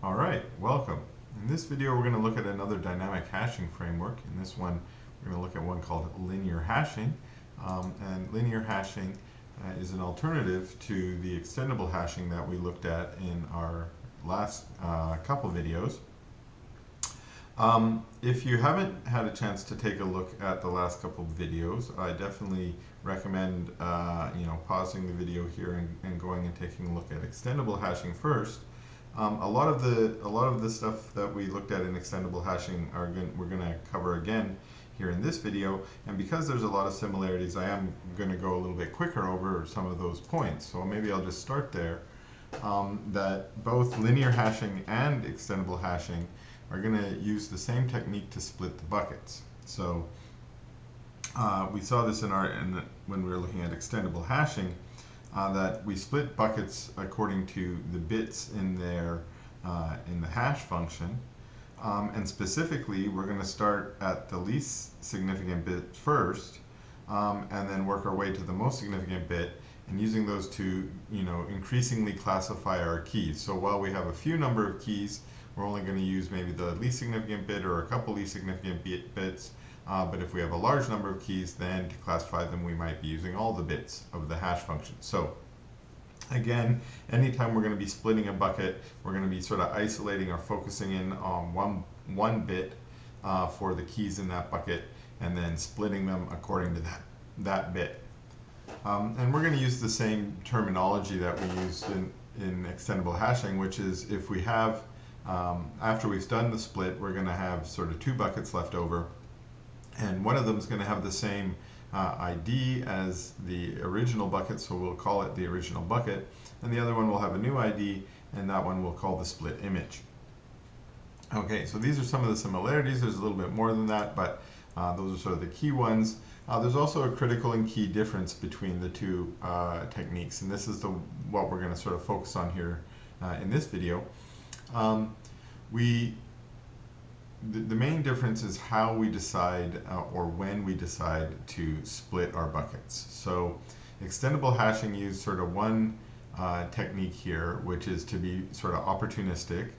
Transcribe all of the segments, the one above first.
All right, welcome. In this video, we're going to look at another dynamic hashing framework. In this one, we're going to look at one called linear hashing. And linear hashing is an alternative to the extendable hashing that we looked at in our last couple videos. If you haven't had a chance to take a look at the last couple of videos, I definitely recommend pausing the video here and going and taking a look at extendable hashing first. A lot of the stuff that we looked at in extendable hashing we're going to cover again here in this video, and because there's a lot of similarities, I am going to go a little bit quicker over some of those points. So maybe I'll just start there. That both linear hashing and extendable hashing are going to use the same technique to split the buckets. So we saw this when we were looking at extendable hashing. That we split buckets according to the bits in the hash function, and specifically we're going to start at the least significant bit first, and then work our way to the most significant bit, and using those to increasingly classify our keys. So while we have a few number of keys, we're only going to use maybe the least significant bit or a couple least significant bits. But if we have a large number of keys, then to classify them, we might be using all the bits of the hash function. So again, anytime we're going to be splitting a bucket, we're going to be sort of isolating or focusing in on one bit for the keys in that bucket, and then splitting them according to that bit. And we're going to use the same terminology that we used in extendable hashing, which is if we have, after we've done the split, we're going to have sort of two buckets left over. And one of them is going to have the same ID as the original bucket, so we'll call it the original bucket. And the other one will have a new ID, and that one we'll call the split image. Okay, so these are some of the similarities. There's a little bit more than that, but those are sort of the key ones. There's also a critical and key difference between the two techniques, and this is what we're going to sort of focus on here in this video. The main difference is how we decide or when we decide to split our buckets. So extendable hashing used sort of one technique here, which is to be sort of opportunistic.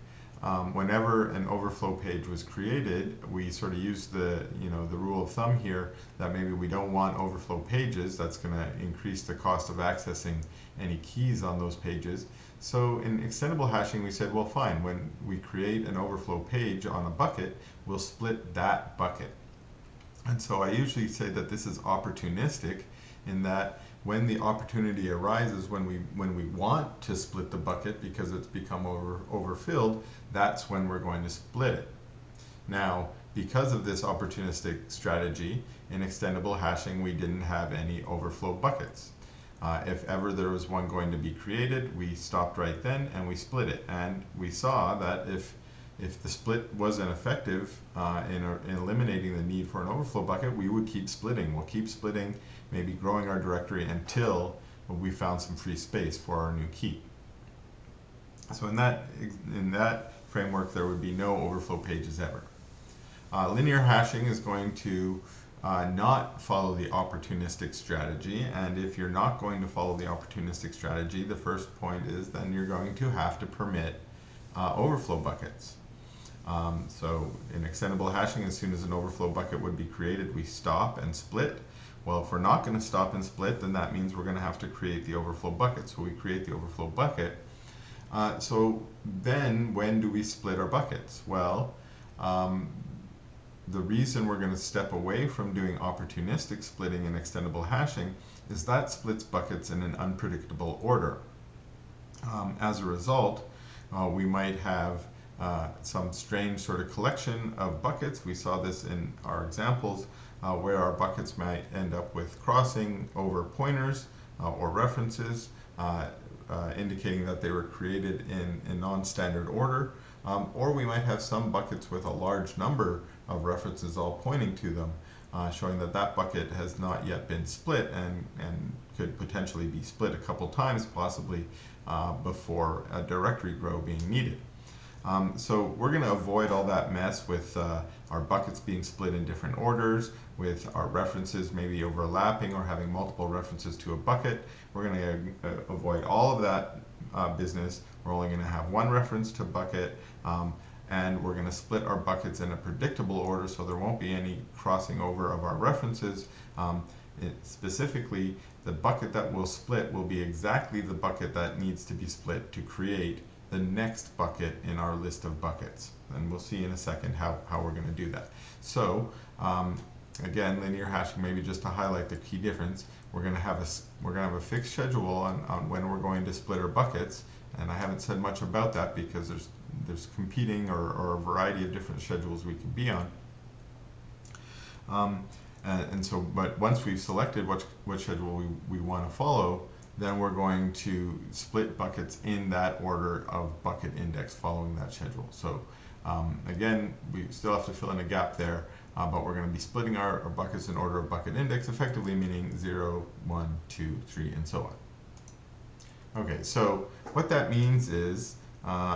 Whenever an overflow page was created, we sort of used the rule of thumb here that maybe we don't want overflow pages. That's going to increase the cost of accessing any keys on those pages. So in extendable hashing, we said, well, fine, when we create an overflow page on a bucket, we'll split that bucket. And so I usually say that this is opportunistic, in that when the opportunity arises, when we want to split the bucket because it's become overfilled, that's when we're going to split it. Now, because of this opportunistic strategy, in extendable hashing, we didn't have any overflow buckets. If ever there was one going to be created, we stopped right then and we split it. And we saw that if the split wasn't effective in eliminating the need for an overflow bucket, we would keep splitting. We'll keep splitting, maybe growing our directory until we found some free space for our new key. So in that framework, there would be no overflow pages ever. Linear hashing is going to not follow the opportunistic strategy, and if you're not going to follow the opportunistic strategy, the first point is then you're going to have to permit overflow buckets. So in extendable hashing, as soon as an overflow bucket would be created, we stop and split. Well, if we're not going to stop and split, then that means we're going to have to create the overflow bucket. So we create the overflow bucket. So then when do we split our buckets? Well, the reason we're going to step away from doing opportunistic splitting in extendable hashing is that splits buckets in an unpredictable order. As a result, we might have some strange sort of collection of buckets. We saw this in our examples where our buckets might end up with crossing over pointers or references indicating that they were created in non-standard order. Or we might have some buckets with a large number of references all pointing to them, showing that that bucket has not yet been split and could potentially be split a couple times, possibly before a directory grow being needed. So we're going to avoid all that mess with our buckets being split in different orders, with our references maybe overlapping or having multiple references to a bucket. We're going to avoid all of that business. We're only going to have one reference to bucket, and we're going to split our buckets in a predictable order so there won't be any crossing over of our references. Specifically, the bucket that we'll split will be exactly the bucket that needs to be split to create the next bucket in our list of buckets. And we'll see in a second how we're going to do that. So again, linear hashing, maybe just to highlight the key difference, we're going to have a fixed schedule on when we're going to split our buckets. And I haven't said much about that because there's competing or a variety of different schedules we can be on. But once we've selected what schedule we want to follow, then we're going to split buckets in that order of bucket index following that schedule. So again, we still have to fill in a gap there, but we're going to be splitting our buckets in order of bucket index, effectively meaning 0, 1, 2, 3, and so on. Okay, so what that means is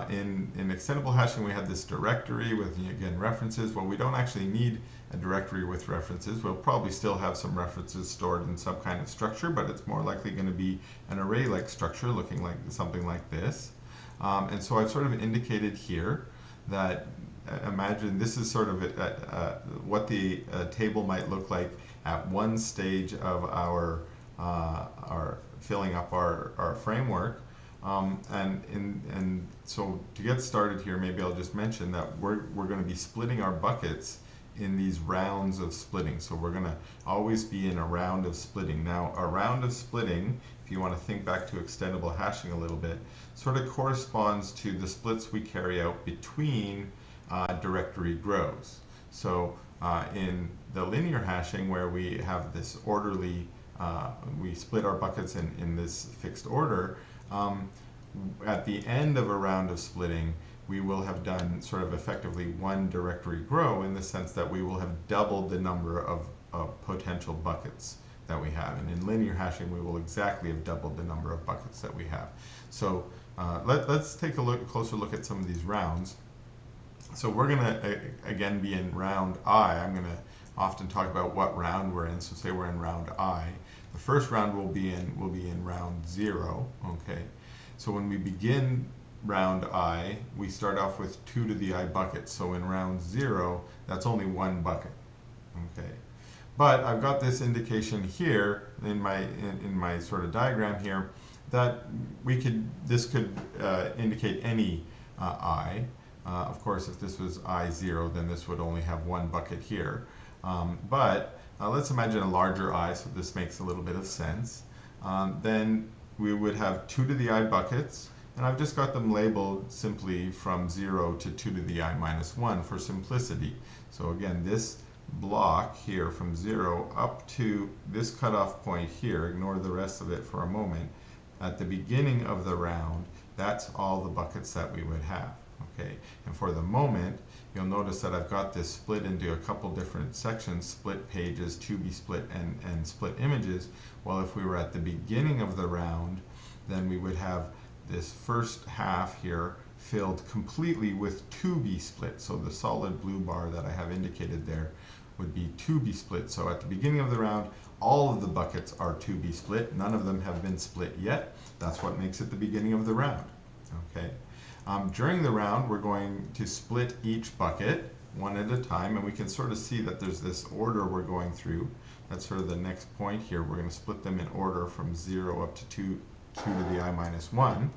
in extendable hashing, we have this directory with, again, references. Well, we don't actually need a directory with references. We'll probably still have some references stored in some kind of structure, but it's more likely going to be an array-like structure looking like something like this. And so I've sort of indicated here that imagine this is sort of what the table might look like at one stage of our filling up our framework. And so to get started here, maybe I'll just mention that we're going to be splitting our buckets in these rounds of splitting. So we're going to always be in a round of splitting. Now, a round of splitting, if you want to think back to extendable hashing a little bit, sort of corresponds to the splits we carry out between directory grows. So in the linear hashing, where we have this orderly, we split our buckets in this fixed order, at the end of a round of splitting, we will have done sort of effectively one directory grow, in the sense that we will have doubled the number of potential buckets that we have. And in linear hashing, we will exactly have doubled the number of buckets that we have. So let's take a closer look at some of these rounds. So we're going to, again, be in round I. I'm going to often talk about what round we're in. So say we're in round I. The first round will be in round 0. Okay. So when we begin round I, we start off with 2 to the I buckets. So in round 0, that's only one bucket. Okay. But I've got this indication here in my sort of diagram here that this could indicate any I. Of course, if this was I0, then this would only have one bucket here. But let's imagine a larger I, so this makes a little bit of sense. Then we would have 2 to the I buckets, and I've just got them labeled simply from 0 to 2 to the I minus 1 for simplicity. So again, this block here from 0 up to this cutoff point here, ignore the rest of it for a moment, at the beginning of the round, that's all the buckets that we would have. Okay, and for the moment, you'll notice that I've got this split into a couple different sections, split pages, to be split, and split images. Well, if we were at the beginning of the round, then we would have this first half here filled completely with to be split. So the solid blue bar that I have indicated there would be to be split. So at the beginning of the round, all of the buckets are to be split. None of them have been split yet. That's what makes it the beginning of the round. Okay. During the round, we're going to split each bucket one at a time, and we can sort of see that there's this order we're going through. That's sort of the next point here. We're going to split them in order from 0 up to 2 to the I minus 1.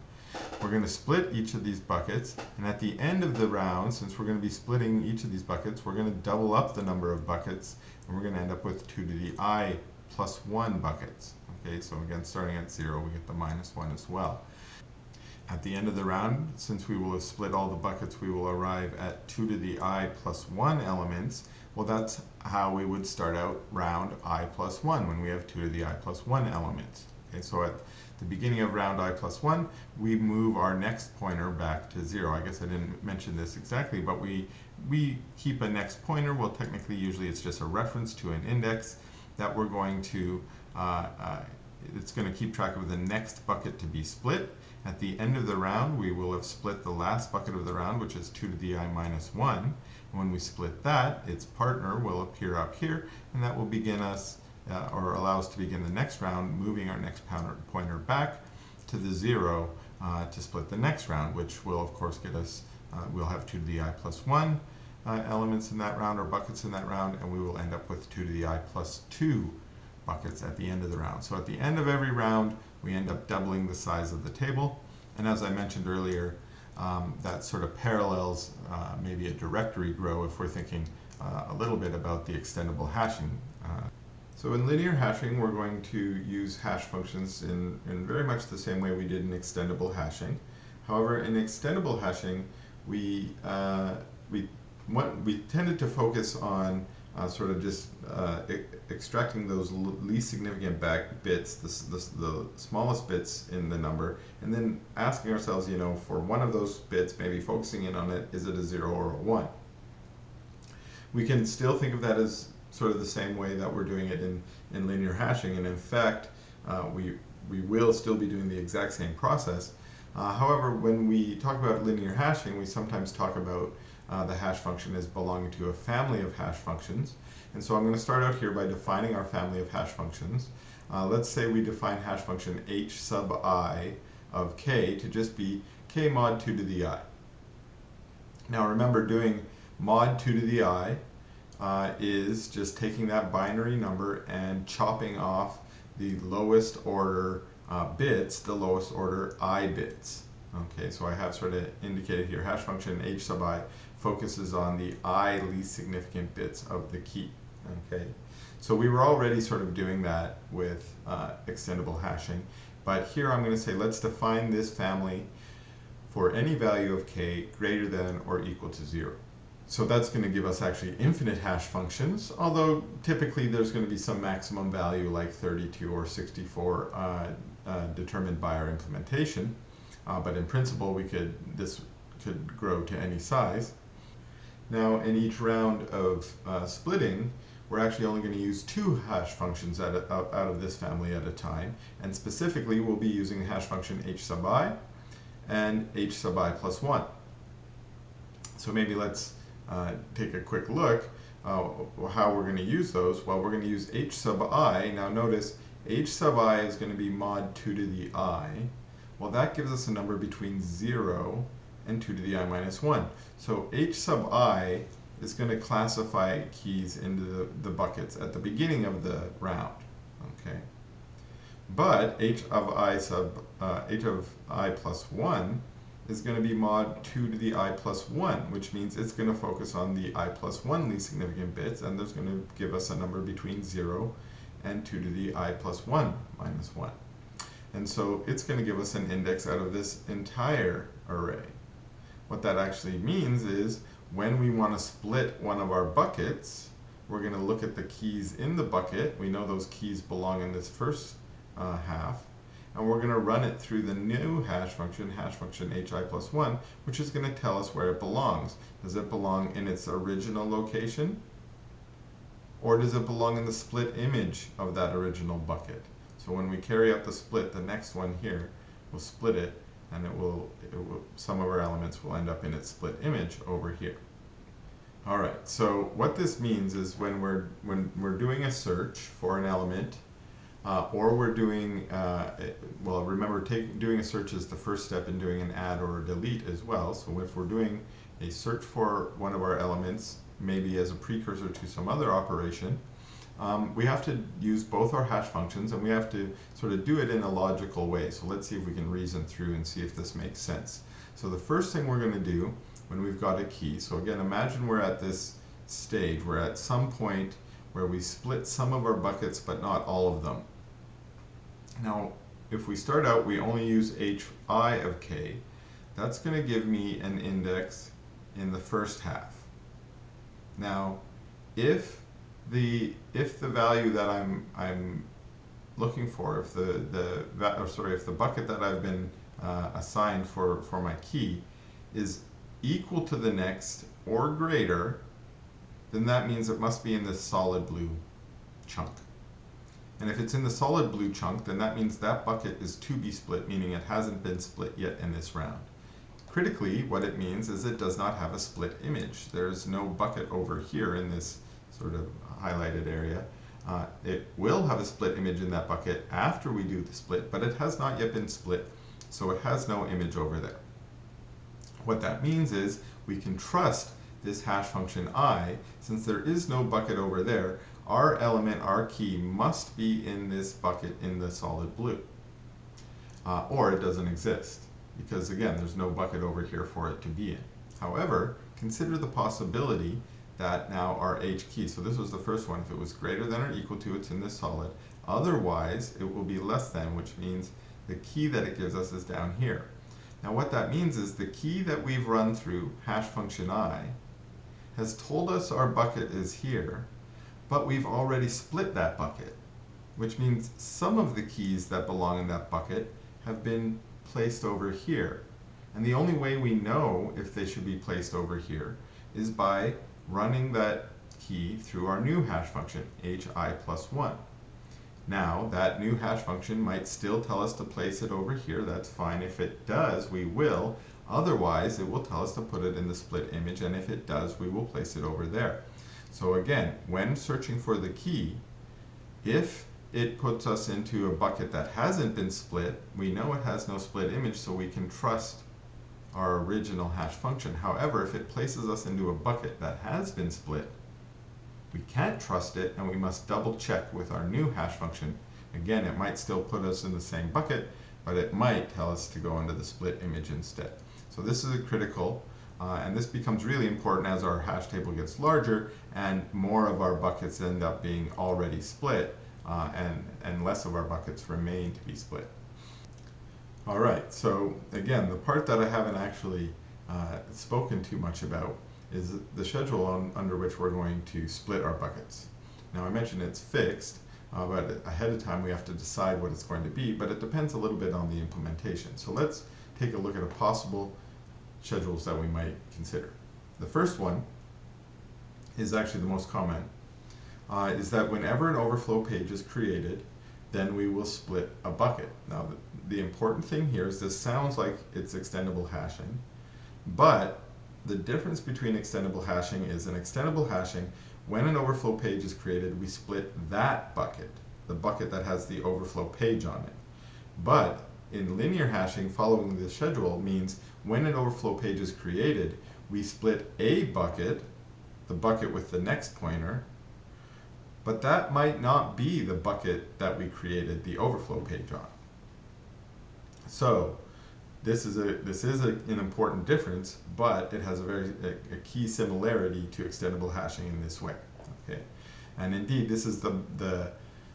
We're going to split each of these buckets, and at the end of the round, since we're going to be splitting each of these buckets, we're going to double up the number of buckets, and we're going to end up with 2 to the I plus 1 buckets. Okay, so again, starting at 0, we get the minus 1 as well. At the end of the round, since we will have split all the buckets, we will arrive at 2 to the I plus 1 elements. Well, that's how we would start out round I plus 1, when we have 2 to the I plus 1 elements. Okay, so at the beginning of round I plus 1, we move our next pointer back to 0. I guess I didn't mention this exactly, but we keep a next pointer. Well, technically, usually it's just a reference to an index that we're going to, it's going to keep track of the next bucket to be split. At the end of the round, we will have split the last bucket of the round, which is 2 to the I minus 1. And when we split that, its partner will appear up here, and that will begin us, or allow us to begin the next round, moving our next pointer back to the 0 to split the next round, which will, of course, get us, we'll have 2 to the I plus 1 elements in that round, or buckets in that round, and we will end up with 2 to the I plus 2 buckets at the end of the round. So at the end of every round, we end up doubling the size of the table. And as I mentioned earlier, that sort of parallels maybe a directory grow if we're thinking a little bit about the extendable hashing. So in linear hashing, we're going to use hash functions in very much the same way we did in extendable hashing. However, in extendable hashing, we tended to focus on sort of just extracting those least significant bits, the smallest bits in the number, and then asking ourselves, you know, for one of those bits, maybe focusing in on it, is it a 0 or a 1? We can still think of that as sort of the same way that we're doing it in linear hashing, and in fact, we will still be doing the exact same process. However, when we talk about linear hashing, we sometimes talk about the hash function as belonging to a family of hash functions. And so I'm going to start out here by defining our family of hash functions. Let's say we define hash function h sub I of k to just be k mod 2 to the I. Now remember, doing mod 2 to the I is just taking that binary number and chopping off the lowest order bits, the lowest order I bits. Okay, so I have sort of indicated here, hash function h sub I focuses on the I least significant bits of the key. Okay, so we were already sort of doing that with extendable hashing, but here I'm going to say let's define this family for any value of k greater than or equal to 0. So that's going to give us actually infinite hash functions, although typically there's going to be some maximum value like 32 or 64 determined by our implementation. But in principle, this could grow to any size. Now, in each round of splitting, we're actually only going to use 2 hash functions out of this family at a time. And specifically, we'll be using the hash function h sub I and h sub I plus 1. So maybe let's take a quick look how we're going to use those. Well, we're going to use h sub I. Now notice, h sub I is going to be mod 2 to the I. Well, that gives us a number between 0 and 2 to the I minus 1. So h sub I is going to classify keys into the buckets at the beginning of the round. Okay, but h of I plus 1 is going to be mod 2 to the I plus 1, which means it's going to focus on the I plus 1 least significant bits, and there's going to give us a number between 0 and 2 to the I plus 1 minus 1. And so it's going to give us an index out of this entire array. What that actually means is when we want to split one of our buckets, we're going to look at the keys in the bucket. We know those keys belong in this first half. And we're going to run it through the new hash function hi plus 1, which is going to tell us where it belongs. Does it belong in its original location? Or does it belong in the split image of that original bucket? So when we carry out the split, the next one here will split it, and some of our elements will end up in its split image over here. All right, so what this means is when we're doing a search for an element, or we're doing, well, remember, doing a search is the first step in doing an add or a delete as well. So if we're doing a search for one of our elements, maybe as a precursor to some other operation, we have to use both our hash functions, and we have to sort of do it in a logical way. So let's see if we can reason through and see if this makes sense. So the first thing we're going to do when we've got a key, so again, imagine we're at this stage, we're at some point where we split some of our buckets but not all of them. Now, if we start out, we only use hi of k, that's going to give me an index in the first half. Now, if the value that I'm looking for, if the bucket that I've been assigned for my key is equal to the next or greater, then that means it must be in this solid blue chunk. And if it's in the solid blue chunk, then that means that bucket is to be split, meaning it hasn't been split yet in this round. Critically, what it means is it does not have a split image. There's no bucket over here in this sort of highlighted area. It will have a split image in that bucket after we do the split, but it has not yet been split, so it has no image over there. What that means is we can trust this hash function I, since there is no bucket over there, our element, our key, must be in this bucket in the solid blue, or it doesn't exist, because again, there's no bucket over here for it to be in. However, consider the possibility that now our H key, so this was the first one, if it was greater than or equal to, it's in this solid. Otherwise, it will be less than, which means the key that it gives us is down here. Now what that means is the key that we've run through, hash function I, has told us our bucket is here, but we've already split that bucket, which means some of the keys that belong in that bucket have been placed over here. And the only way we know if they should be placed over here is by running that key through our new hash function, hi plus 1. Now, that new hash function might still tell us to place it over here. That's fine. If it does, we will. Otherwise, it will tell us to put it in the split image, and if it does, we will place it over there. So again, when searching for the key, if it puts us into a bucket that hasn't been split, we know it has no split image, so we can trust our original hash function. However, if it places us into a bucket that has been split, we can't trust it, and we must double check with our new hash function. Again, it might still put us in the same bucket, but it might tell us to go into the split image instead. So this is a critical, and this becomes really important as our hash table gets larger and more of our buckets end up being already split, and less of our buckets remain to be split. All right, so again, the part that I haven't actually spoken too much about is the schedule under which we're going to split our buckets. Now I mentioned it's fixed, but ahead of time we have to decide what it's going to be, but it depends a little bit on the implementation. So let's take a look at a possible schedules that we might consider. The first one is actually the most common, is that whenever an overflow page is created, then we will split a bucket. Now the important thing here is this sounds like it's extendable hashing, but the difference between extendable hashing is in extendable hashing, when an overflow page is created, we split that bucket, the bucket that has the overflow page on it. But in linear hashing, following the schedule means when an overflow page is created, we split a bucket, the bucket with the next pointer, but that might not be the bucket that we created the overflow page on. So this is an important difference, but it has a key similarity to extendable hashing in this way. Okay, and indeed this is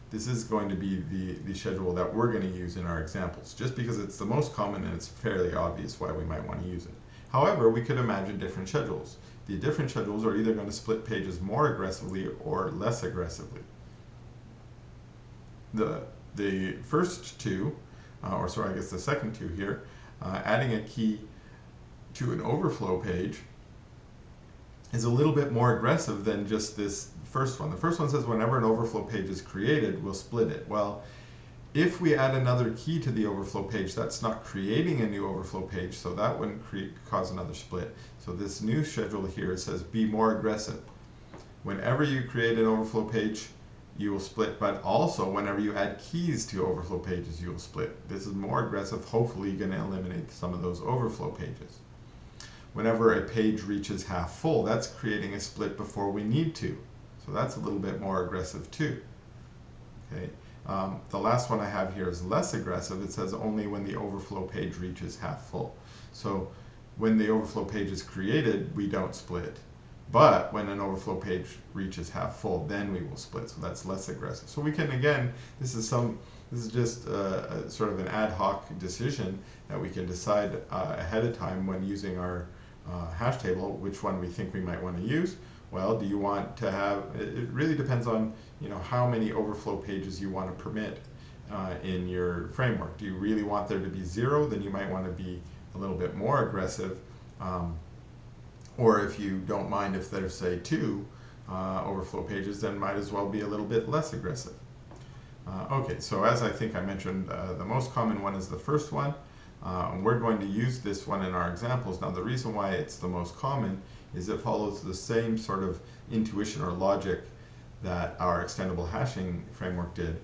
this is going to be the schedule that we're going to use in our examples, just because it's the most common and it's fairly obvious why we might want to use it. However, we could imagine different schedules. The different schedules are either going to split pages more aggressively or less aggressively. The first two, or sorry, I guess the second two here, adding a key to an overflow page is a little bit more aggressive than just this first one. The first one says whenever an overflow page is created, we'll split it. Well, if we add another key to the overflow page, that's not creating a new overflow page, so that wouldn't cause another split. So this new schedule here says be more aggressive. Whenever you create an overflow page, you will split, but also whenever you add keys to overflow pages, you will split. This is more aggressive, hopefully going to eliminate some of those overflow pages. Whenever a page reaches half full, that's creating a split before we need to. So that's a little bit more aggressive too. Okay. The last one I have here is less aggressive. It says only when the overflow page reaches half full. So when the overflow page is created, we don't split. But when an overflow page reaches half full, then we will split. So that's less aggressive. So we can, again, this is just a sort of an ad hoc decision that we can decide ahead of time when using our hash table which one we think we might want to use. Well, do you want to have, it really depends on, you know, how many overflow pages you want to permit in your framework. Do you really want there to be 0? Then you might want to be a little bit more aggressive. Or if you don't mind if there's, say, 2 overflow pages, then might as well be a little bit less aggressive. Okay, so as I think I mentioned, the most common one is the first one. And we're going to use this one in our examples. Now, the reason why it's the most common is it follows the same sort of intuition or logic that our extendable hashing framework did,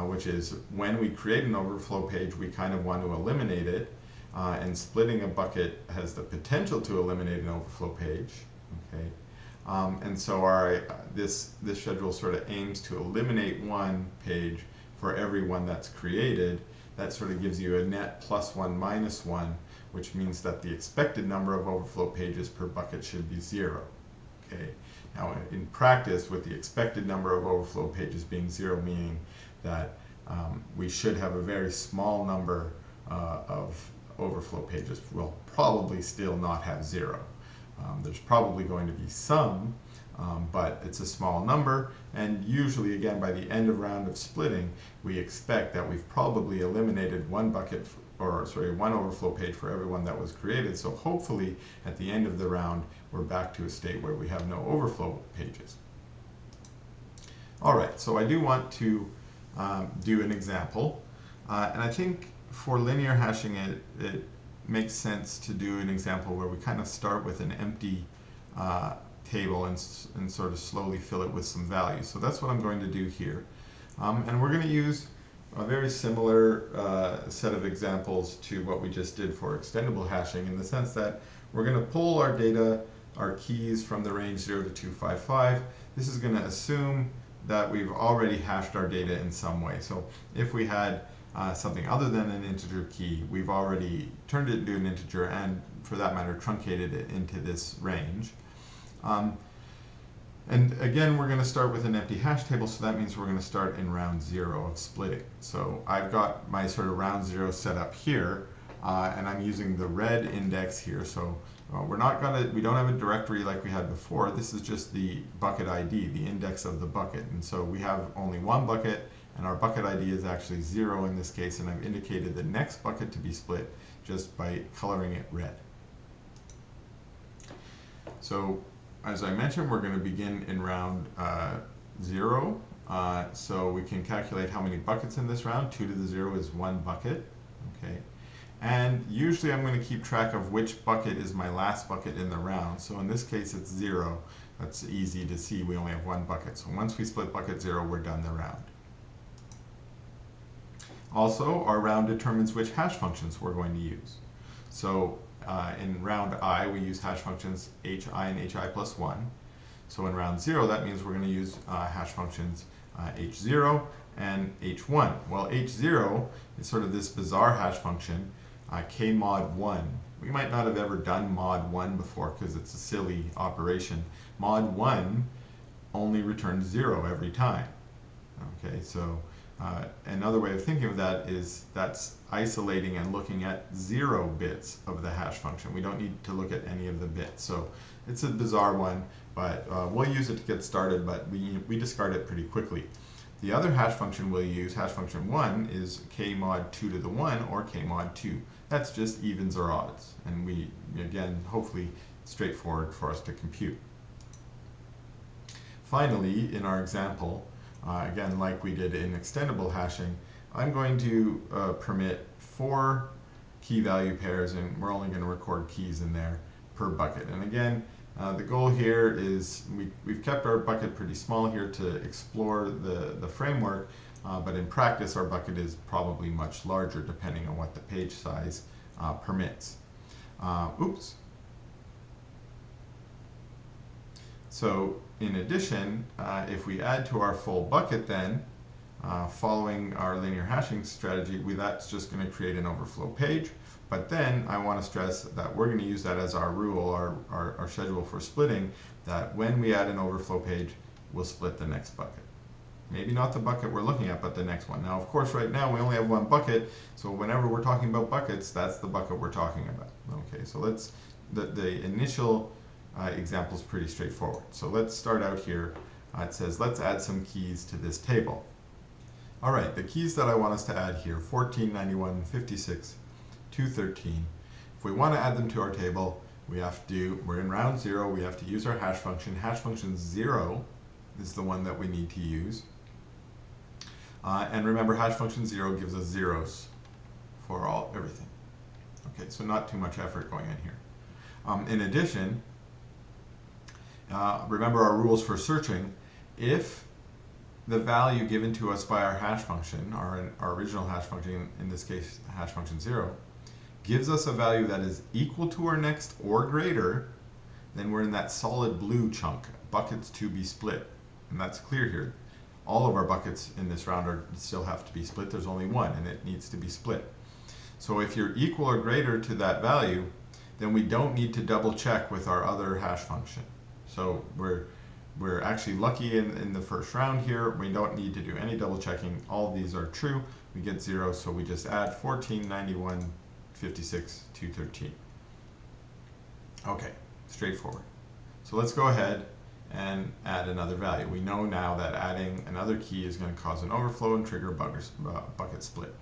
which is when we create an overflow page, we kind of want to eliminate it, and splitting a bucket has the potential to eliminate an overflow page. Okay, and so this schedule sort of aims to eliminate one page for every one that's created. That sort of gives you a net +1 -1, which means that the expected number of overflow pages per bucket should be 0. Okay. Now, in practice, with the expected number of overflow pages being 0, meaning that we should have a very small number of overflow pages. We'll probably still not have 0. There's probably going to be some, but it's a small number, and usually, again, by the end of round of splitting, we expect that we've probably eliminated one bucket, or sorry, one overflow page for every one that was created. So hopefully, at the end of the round, we're back to a state where we have no overflow pages. All right, so I do want to do an example, and I think for linear hashing, it makes sense to do an example where we kind of start with an empty table and sort of slowly fill it with some values. So that's what I'm going to do here. And we're going to use a very similar set of examples to what we just did for extendable hashing, in the sense that we're going to pull our data, our keys, from the range 0 to 255. This is going to assume that we've already hashed our data in some way. So if we had something other than an integer key, we've already turned it into an integer, and for that matter, truncated it into this range. And again, we're going to start with an empty hash table, so that means we're going to start in round 0 of splitting. So I've got my sort of round 0 set up here, and I'm using the red index here. So we don't have a directory like we had before. This is just the bucket ID, the index of the bucket. And so we have only one bucket, and our bucket ID is actually 0 in this case, and I've indicated the next bucket to be split just by coloring it red. So as I mentioned, we're going to begin in round 0. So we can calculate how many buckets in this round. 2 to the 0 is 1 bucket. Okay. And usually I'm going to keep track of which bucket is my last bucket in the round. So in this case, it's 0. That's easy to see. We only have 1 bucket. So once we split bucket 0, we're done the round. Also, our round determines which hash functions we're going to use. So in round I, we use hash functions hi and hi plus 1. So in round 0, that means we're going to use hash functions h0 and h1. Well, h0 is sort of this bizarre hash function, k mod 1. We might not have ever done mod 1 before because it's a silly operation. Mod 1 only returns 0 every time. Okay, so another way of thinking of that is that's isolating and looking at 0 bits of the hash function. We don't need to look at any of the bits. So it's a bizarre one, but we'll use it to get started, but we discard it pretty quickly. The other hash function we'll use, hash function 1, is k mod 2 to the 1, or k mod 2. That's just evens or odds. And again, hopefully straightforward for us to compute. Finally, in our example, again, like we did in extendable hashing, I'm going to permit 4 key value pairs, and we're only going to record keys in there per bucket. And again, the goal here is we've kept our bucket pretty small here to explore the framework, but in practice our bucket is probably much larger depending on what the page size permits. Oops. So in addition, if we add to our full bucket then, following our linear hashing strategy, that's just going to create an overflow page. But then I want to stress that we're going to use that as our rule, our schedule for splitting, that when we add an overflow page, we'll split the next bucket. Maybe not the bucket we're looking at, but the next one. Now, of course, right now we only have 1 bucket, so whenever we're talking about buckets, that's the bucket we're talking about. Okay, so the initial example is pretty straightforward. So let's start out here. It says, let's add some keys to this table. All right, the keys that I want us to add here, 14, 91, 56, 213. If we want to add them to our table, we're in round 0, we have to use our hash function. Hash function 0 is the one that we need to use. And remember, hash function 0 gives us zeros for everything. Okay, so not too much effort going in here. In addition, remember our rules for searching. If the value given to us by our hash function, our original hash function, in this case hash function 0, gives us a value that is equal to our next or greater, then we're in that solid blue chunk, buckets to be split. And that's clear here. All of our buckets in this round still have to be split. There's only one, and it needs to be split. So if you're equal or greater to that value, then we don't need to double check with our other hash function. So we're actually lucky in the first round here. We don't need to do any double checking. All of these are true. We get 0, so we just add 14, 91, 56, 213. Okay, straightforward. So let's go ahead and add another value. We know now that adding another key is going to cause an overflow and trigger bucket split.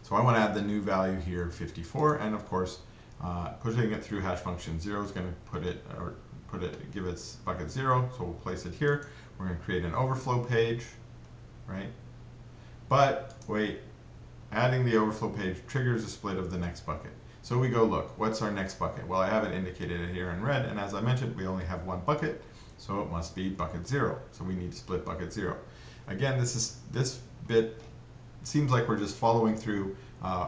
So I want to add the new value here, 54, and of course, pushing it through hash function 0 is going to give it bucket 0, so we'll place it here. We're going to create an overflow page, right? But wait, adding the overflow page triggers a split of the next bucket. So we go look, what's our next bucket? Well, I haven't indicated it here in red, and as I mentioned, we only have one bucket, so it must be bucket 0. So we need to split bucket 0. Again, this bit seems like we're just following through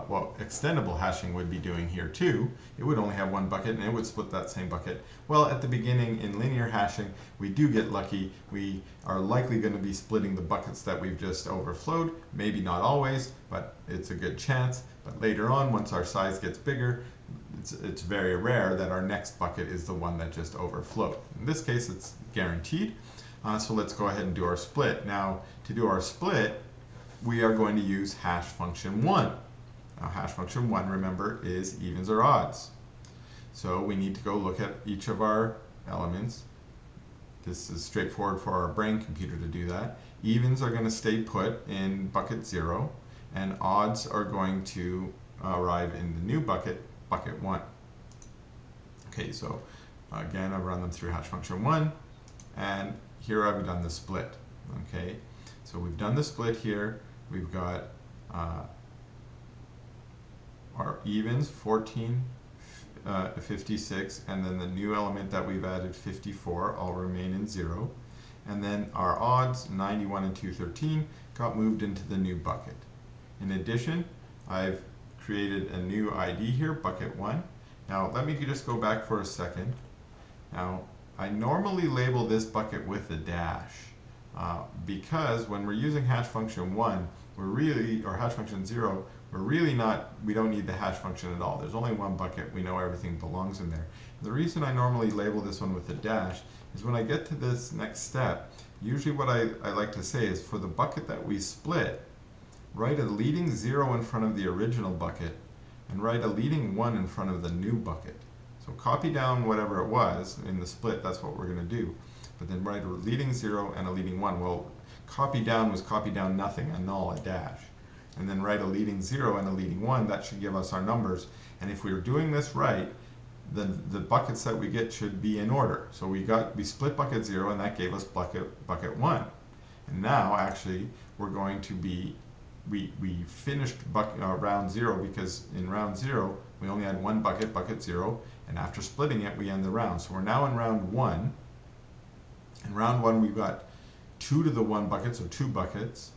what extendable hashing would be doing here too. It would only have one bucket and it would split that same bucket. Well, at the beginning in linear hashing, we do get lucky. We are likely going to be splitting the buckets that we've just overflowed. Maybe not always, but it's a good chance. But later on, once our size gets bigger, it's very rare that our next bucket is the one that just overflowed. In this case, it's guaranteed. So let's go ahead and do our split. Now, to do our split, we are going to use hash function 1. Now, hash function 1, remember, is evens or odds. So we need to go look at each of our elements. This is straightforward for our brain computer to do that. Evens are going to stay put in bucket 0, and odds are going to arrive in the new bucket, bucket 1. Okay, so again, I've run them through hash function 1, and here I've done the split. Okay, so we've done the split here. We've got our evens, 14, 56, and then the new element that we've added, 54, all remain in 0. And then our odds, 91 and 213, got moved into the new bucket. In addition, I've created a new ID here, bucket 1. Now, let me just go back for a second. Now, I normally label this bucket with a dash. Because when we're using hash function 1, or hash function 0, we don't need the hash function at all. There's only one bucket. We know everything belongs in there. The reason I normally label this one with a dash is when I get to this next step, usually what I like to say is for the bucket that we split, write a leading 0 in front of the original bucket and write a leading 1 in front of the new bucket. So copy down whatever it was in the split, that's what we're going to do. But then write a leading 0 and a leading 1. Well, copy down was copy down nothing, a null, a dash. And then write a leading 0 and a leading 1. That should give us our numbers. And if we're doing this right, then the buckets that we get should be in order. So we split bucket 0, and that gave us bucket 1. And now, actually, we're going to be, we finished round 0 because in round 0, we only had one bucket, bucket 0, and after splitting it, we end the round. So we're now in round 1. In round 1, we've got 2 to the 1 bucket, so 2 buckets.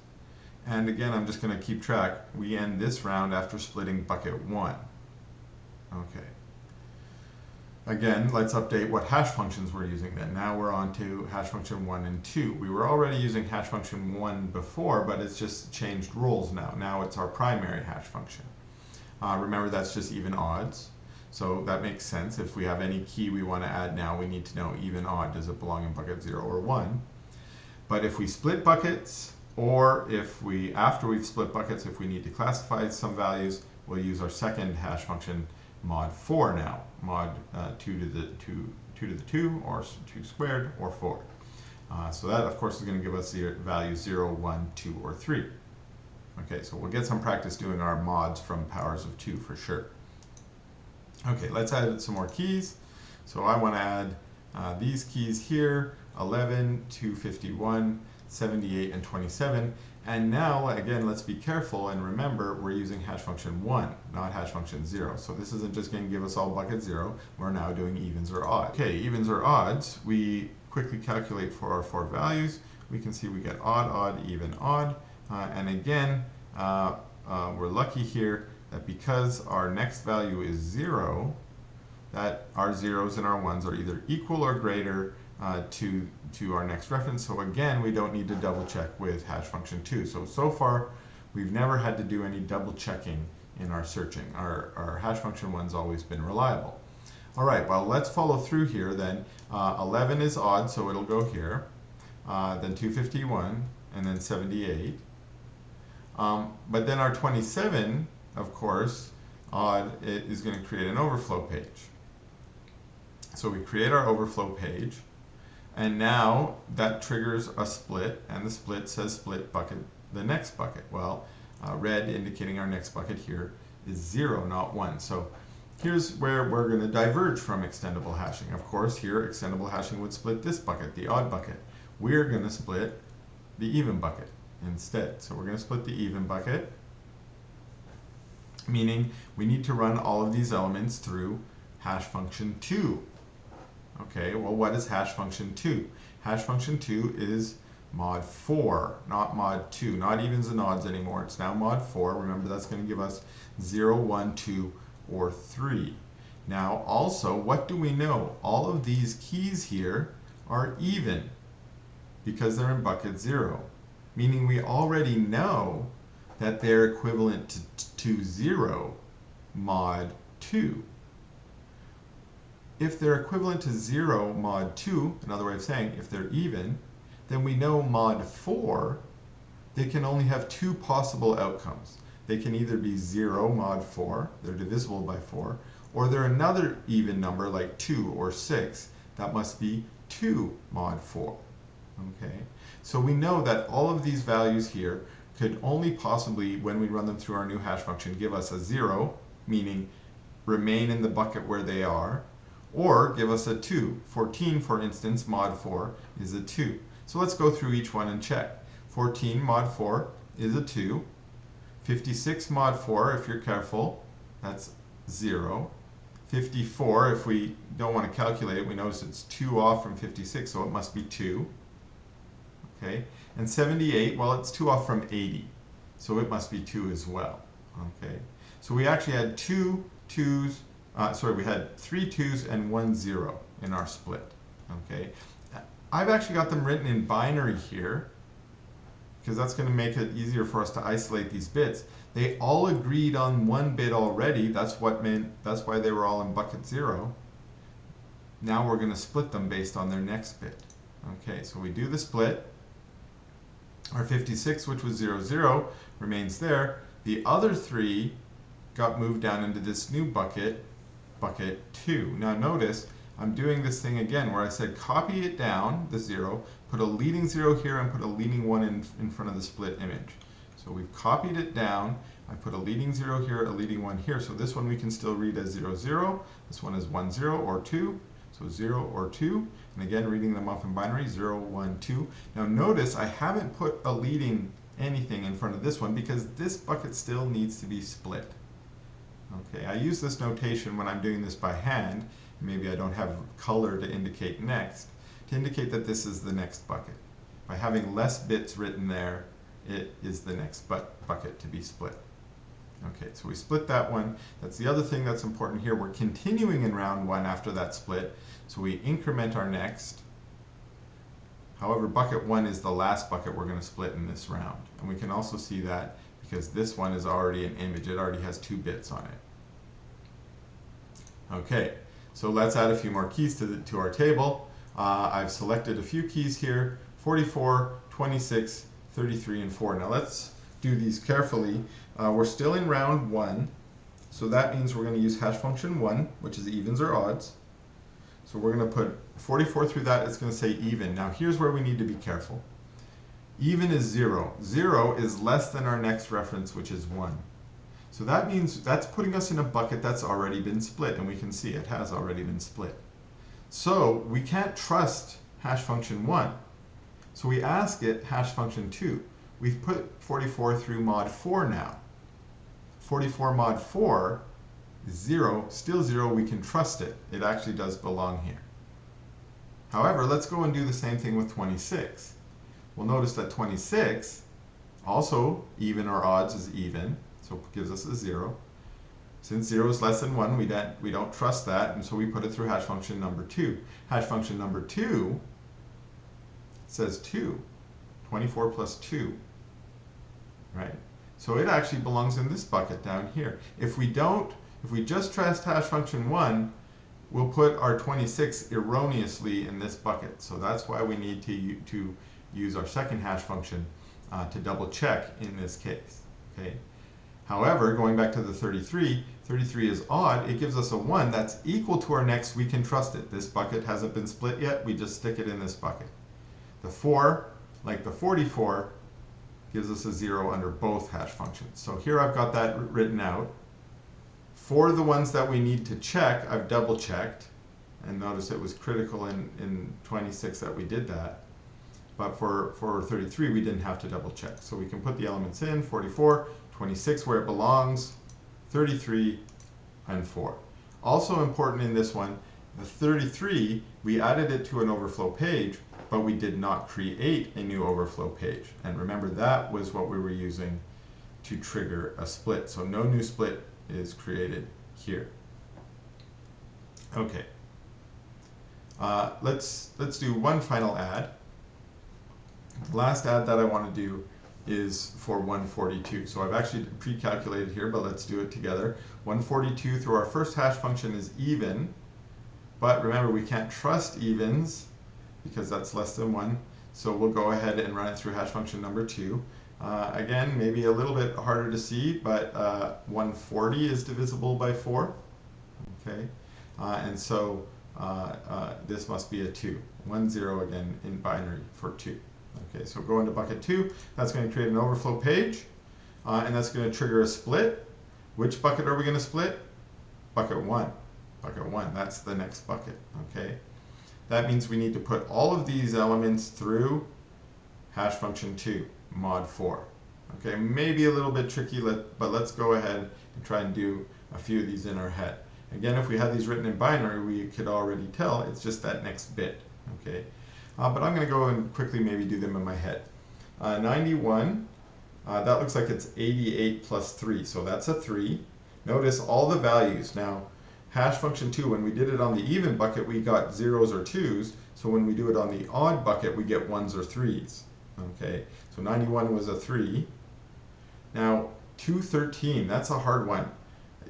And again, I'm just going to keep track. We end this round after splitting bucket 1. Okay. Again, let's update what hash functions we're using then. Now we're on to hash function 1 and 2. We were already using hash function 1 before, but it's just changed rules now. Now it's our primary hash function. Remember, that's just even odds. So that makes sense. If we have any key we want to add now, we need to know even odd. Does it belong in bucket 0 or 1? But if we split buckets, or if after we've split buckets, if we need to classify some values, we'll use our second hash function, mod 4 now. Mod 2 to the 2, or 2 squared, or 4. So that, of course, is going to give us the values 0, 1, 2, or 3. Okay, so we'll get some practice doing our mods from powers of 2 for sure. Okay, let's add some more keys. So I want to add these keys here, 11 to 51. 78, and 27. And now, again, let's be careful and remember we're using hash function 1, not hash function 0. So this isn't just going to give us all bucket 0. We're now doing evens or odds. Okay, evens or odds, we quickly calculate for our 4 values. We can see we get odd, odd, even, odd. And again, we're lucky here that because our next value is 0, that our zeros and our ones are either equal or greater to our next reference. So again, we don't need to double check with hash function 2. So far, we've never had to do any double checking in our searching. Our hash function 1's always been reliable. All right, well, let's follow through here then. 11 is odd, so it'll go here. Then 251, and then 78. But then our 27, of course, odd, it is going to create an overflow page. So we create our overflow page, and now that triggers a split, and the split says split bucket, the next bucket. Well, red indicating our next bucket here is 0, not 1. So here's where we're going to diverge from extendable hashing. Of course, here extendable hashing would split this bucket, the odd bucket. We're going to split the even bucket instead. So we're going to split the even bucket, meaning we need to run all of these elements through hash function 2. Okay, well, what is hash function 2? Hash function 2 is mod 4, not mod 2, not evens and odds anymore. It's now mod 4. Remember, that's going to give us 0, 1, 2, or 3. Now, also, what do we know? All of these keys here are even because they're in bucket 0, meaning we already know that they're equivalent to 0 mod 2. If they're equivalent to 0 mod 2, another way of saying if they're even, then we know mod 4, they can only have 2 possible outcomes. They can either be 0 mod 4, they're divisible by 4, or they're another even number like 2 or 6, that must be 2 mod 4. Okay, so we know that all of these values here could only possibly, when we run them through our new hash function, give us a 0, meaning remain in the bucket where they are, or give us a 2. 14, for instance, mod 4 is a 2. So let's go through each one and check. 14 mod 4 is a 2. 56 mod 4, if you're careful, that's 0. 54, if we don't want to calculate it, we notice it's 2 off from 56, so it must be 2. Okay, and 78, well, it's 2 off from 80, so it must be 2 as well. Okay, so we actually had we had 3 2s and 1 0 in our split. Okay, I've actually got them written in binary here because that's going to make it easier for us to isolate these bits. They all agreed on 1 bit already. That's why they were all in bucket 0. Now we're going to split them based on their next bit. Okay, so we do the split. Our 56, which was 0 0, remains there. The other 3 got moved down into this new bucket, bucket 2. Now notice, I'm doing this thing again where I said copy it down, the 0, put a leading 0 here and put a leading 1 in front of the split image. So we've copied it down. I put a leading 0 here, a leading 1 here. So this one we can still read as 0 0. This one is 1 0 or 2. So 0 or 2. And again, reading them off in binary, 0, 1, 2. Now notice I haven't put a leading anything in front of this one because this bucket still needs to be split. Okay, I use this notation when I'm doing this by hand. Maybe I don't have color to indicate next, to indicate that this is the next bucket. By having less bits written there, it is the next bucket to be split. Okay, so we split that one. That's the other thing that's important here. We're continuing in round 1 after that split, so we increment our next. However, bucket 1 is the last bucket we're going to split in this round. And we can also see that because this one is already an image. It already has 2 bits on it. Okay, so let's add a few more keys to our table. I've selected a few keys here, 44, 26, 33, and 4. Now let's do these carefully. We're still in round 1, so that means we're going to use hash function 1, which is evens or odds. So we're going to put 44 through that. It's going to say even. Now here's where we need to be careful. Even is 0. 0 is less than our next reference, which is 1. So that means that's putting us in a bucket that's already been split, and we can see it has already been split. So we can't trust hash function 1. So we ask it hash function 2. We've put 44 through mod 4 now. 44 mod 4 is 0, still 0, we can trust it. It actually does belong here. However, let's go and do the same thing with 26. We'll notice that 26, also even or odds is even, so it gives us a 0. Since 0 is less than 1, we don't trust that, and so we put it through hash function number 2. Hash function number 2 says 2. 24 plus 2, right? So it actually belongs in this bucket down here. If we just trust hash function 1, we'll put our 26 erroneously in this bucket. So that's why we need to use our second hash function to double check in this case, okay? However, going back to the 33, 33 is odd. It gives us a 1 that's equal to our next. We can trust it. This bucket hasn't been split yet. We just stick it in this bucket. The 4, like the 44, gives us a 0 under both hash functions. So here I've got that written out. For the ones that we need to check, I've double checked. And notice it was critical in 26 that we did that. But for 33, we didn't have to double check. So we can put the elements in, 44, 26 where it belongs, 33, and 4. Also important in this one, the 33, we added it to an overflow page, but we did not create a new overflow page. And remember, that was what we were using to trigger a split. So no new split is created here. Okay. Let's do one final add. The last add that I want to do is for 142. So I've actually pre-calculated here, but let's do it together. 142 through our first hash function is even, but remember we can't trust evens because that's less than 1. So we'll go ahead and run it through hash function number 2. Again, maybe a little bit harder to see, but 140 is divisible by 4. Okay, and so this must be a 2. 1, 0 again in binary for 2. Okay, so go into bucket 2. That's going to create an overflow page, and that's going to trigger a split. Which bucket are we going to split? Bucket 1. Bucket 1, that's the next bucket. Okay, that means we need to put all of these elements through hash function 2, mod 4. Okay, maybe a little bit tricky, but let's go ahead and try and do a few of these in our head. Again, if we had these written in binary, we could already tell it's just that next bit. Okay. But I'm going to go and quickly maybe do them in my head. 91, that looks like it's 88 plus 3, so that's a 3. Notice all the values. Now, hash function 2, when we did it on the even bucket, we got 0s or 2s, so when we do it on the odd bucket, we get 1s or 3s. Okay, so 91 was a 3. Now, 213, that's a hard one.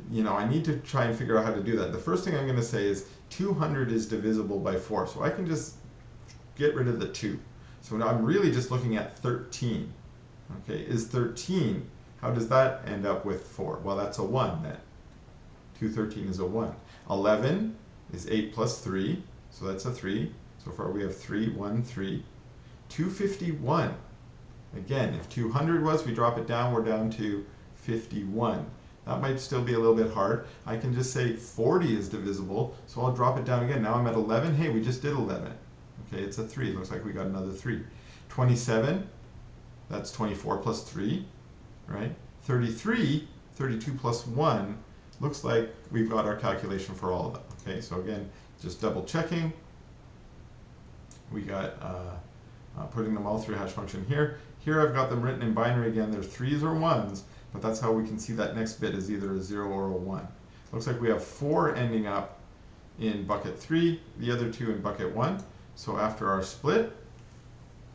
You know, I need to try and figure out how to do that. The first thing I'm going to say is 200 is divisible by 4, so I can just get rid of the 2. So now I'm really just looking at 13. Okay, is 13, how does that end up with 4? Well, that's a 1 then. 213 is a 1. 11 is 8 plus 3, so that's a 3. So far we have 3, 1, 3. 251, again, if 200 was, we drop it down, we're down to 51. That might still be a little bit hard. I can just say 40 is divisible, so I'll drop it down again. Now I'm at 11. Hey, we just did 11. Okay, it's a 3. Looks like we got another 3. 27, that's 24 plus 3, right? 33, 32 plus 1, looks like we've got our calculation for all of them. Okay, so again, just double checking. We got putting them all through hash function here. Here I've got them written in binary again. There's 3s or 1s, but that's how we can see that next bit is either a 0 or a 1. Looks like we have 4 ending up in bucket 3, the other 2 in bucket 1. So after our split,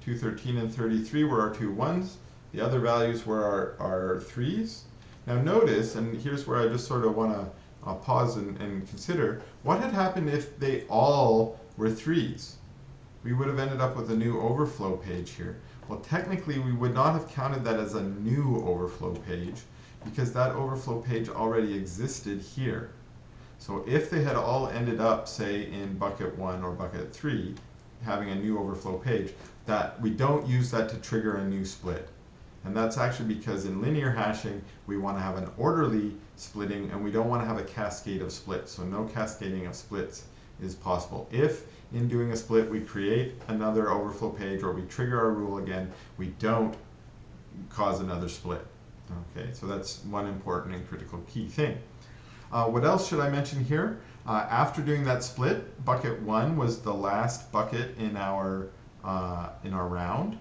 213 and 33 were our 2 1s. The other values were our 3s. Now notice, and here's where I just sort of want to pause and consider, what had happened if they all were 3s? We would have ended up with a new overflow page here. Well, technically, we would not have counted that as a new overflow page because that overflow page already existed here. So if they had all ended up, say, in bucket 1 or bucket 3, having a new overflow page, that we don't use that to trigger a new split. And that's actually because in linear hashing, we want to have an orderly splitting and we don't want to have a cascade of splits. So no cascading of splits is possible. If in doing a split we create another overflow page or we trigger our rule again, we don't cause another split. Okay, so that's one important and critical key thing. What else should I mention here? After doing that split, bucket 1 was the last bucket in our round.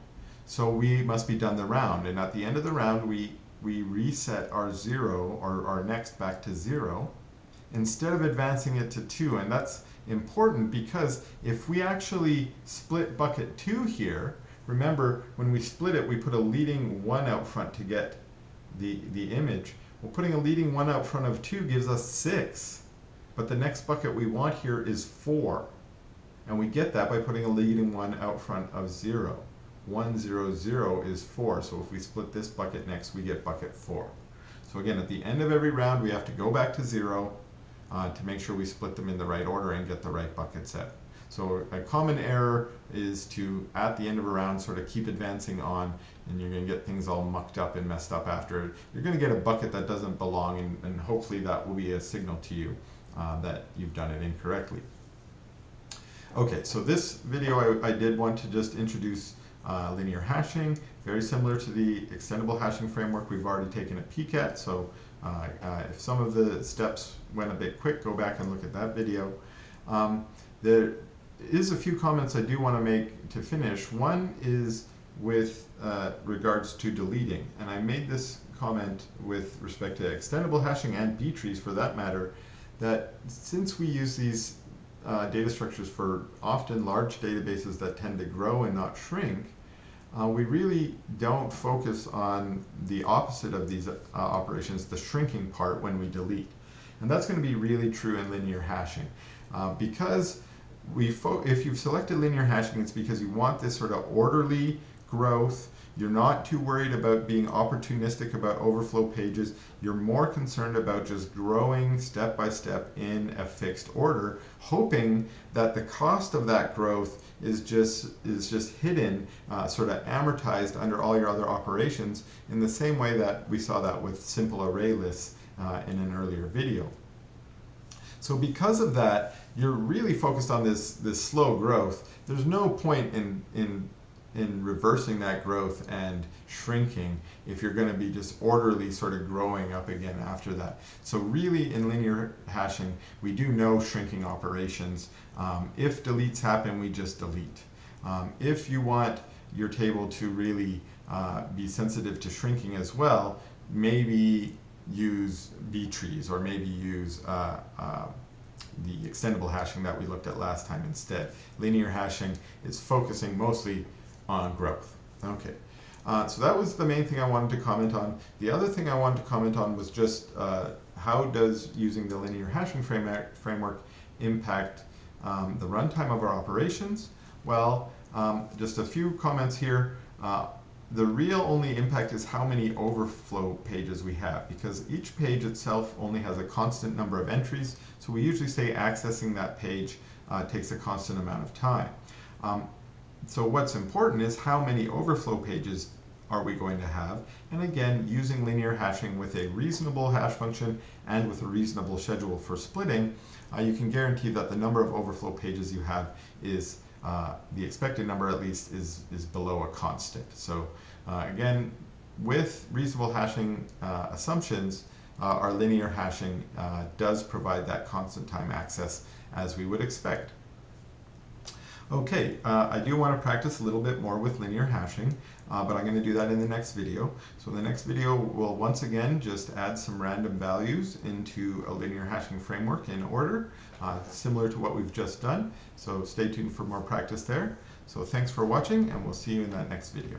So we must be done the round, and at the end of the round we reset our 0 or our next back to 0 instead of advancing it to 2. And that's important because if we actually split bucket 2 here, remember when we split it we put a leading 1 out front to get the image. Well, putting a leading 1 out front of 2 gives us 6, but the next bucket we want here is 4, and we get that by putting a leading 1 out front of 0. 1, 0, 0 is 4, so if we split this bucket next, we get bucket 4. So again, at the end of every round, we have to go back to 0 to make sure we split them in the right order and get the right bucket set. So a common error is to, at the end of a round, sort of keep advancing on, and you're going to get things all mucked up and messed up after. You're going to get a bucket that doesn't belong, and hopefully that will be a signal to you that you've done it incorrectly. Okay, so this video I did want to just introduce linear hashing, very similar to the extendable hashing framework we've already taken a peek at. So if some of the steps went a bit quick, go back and look at that video. There is a few comments I do want to make to finish. One is with regards to deleting, and I made this comment with respect to extendable hashing and B-trees for that matter, that since we use these data structures for often large databases that tend to grow and not shrink, we really don't focus on the opposite of these operations, the shrinking part, when we delete. And that's going to be really true in linear hashing. Because if you've selected linear hashing, it's because you want this sort of orderly growth. You're not too worried about being opportunistic about overflow pages. You're more concerned about just growing step by step in a fixed order, hoping that the cost of that growth is just hidden, sort of amortized under all your other operations, in the same way that we saw that with simple array lists in an earlier video. So because of that, you're really focused on this slow growth. There's no point in reversing that growth and shrinking if you're going to be just orderly sort of growing up again after that. So really in linear hashing, we do no shrinking operations. If deletes happen, we just delete. If you want your table to really be sensitive to shrinking as well, maybe use B-trees, or maybe use the extendable hashing that we looked at last time instead. Linear hashing is focusing mostly on growth. Okay, so that was the main thing I wanted to comment on. The other thing I wanted to comment on was just how does using the linear hashing framework impact the runtime of our operations? Well, just a few comments here. The real only impact is how many overflow pages we have, because each page itself only has a constant number of entries. So we usually say accessing that page takes a constant amount of time. So what's important is how many overflow pages are we going to have, and again, using linear hashing with a reasonable hash function and with a reasonable schedule for splitting, you can guarantee that the number of overflow pages you have is the expected number, at least, is below a constant. So again, with reasonable hashing assumptions, our linear hashing does provide that constant time access as we would expect. Okay, I do want to practice a little bit more with linear hashing, but I'm going to do that in the next video. So in the next video, we'll once again just add some random values into a linear hashing framework in order, similar to what we've just done. So stay tuned for more practice there. So thanks for watching, and we'll see you in that next video.